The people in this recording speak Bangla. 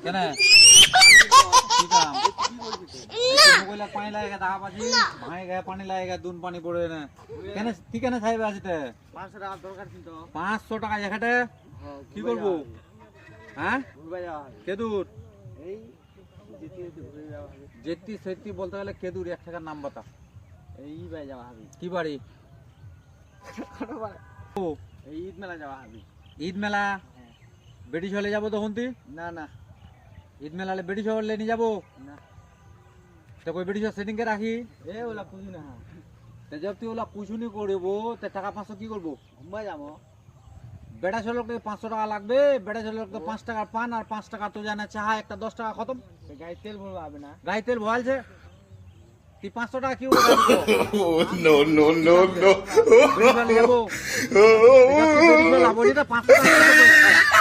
কেন কি কাম মোবাইল পানি লাগেগা দা বাজি ভাই গায়ে পানি লাগেগা দুন পানি পড়ে না কেন ঠিক আছে সাহেব আসিতে 500 টাকা দরকার ছিল তো 500 টাকা এখানে কি করব হ্যাঁ ঘুরবে যাওয়া হবে কেদুর এই যেতে যেতে ঘুরে যাওয়া হবে যেতি সেতি বলতে গেলে কেদুর এক টাকার নাম বতা এই বাই যাওয়া হবে কি বাড়ি ও এই ঈদ মেলা যাওয়া হবে ঈদ মেলা বেটি চলে যাবো তখন তুই না না ঈদ মেলালে বেটি চলে নিয়ে যাবো না তো কই বেটি সেটিং কে রাখি এ ওলা পুজি না তে জব তুই ওলা পুছুনি করবো তে টাকা 500 কি করবো ঘুরবে যাবো বেটা ছেলেকে 500 টাকা লাগবে বেটা ছেলেকে 5 টাকার পান আর 5 টাকা তো জানা চাহা একটা 10 টাকা খতম গাড়ি তেল ভরবা হবে না গাড়ি তেল ভরালছে তুই 500 টাকা কি No, no, no, no. যাবো 500 টাকা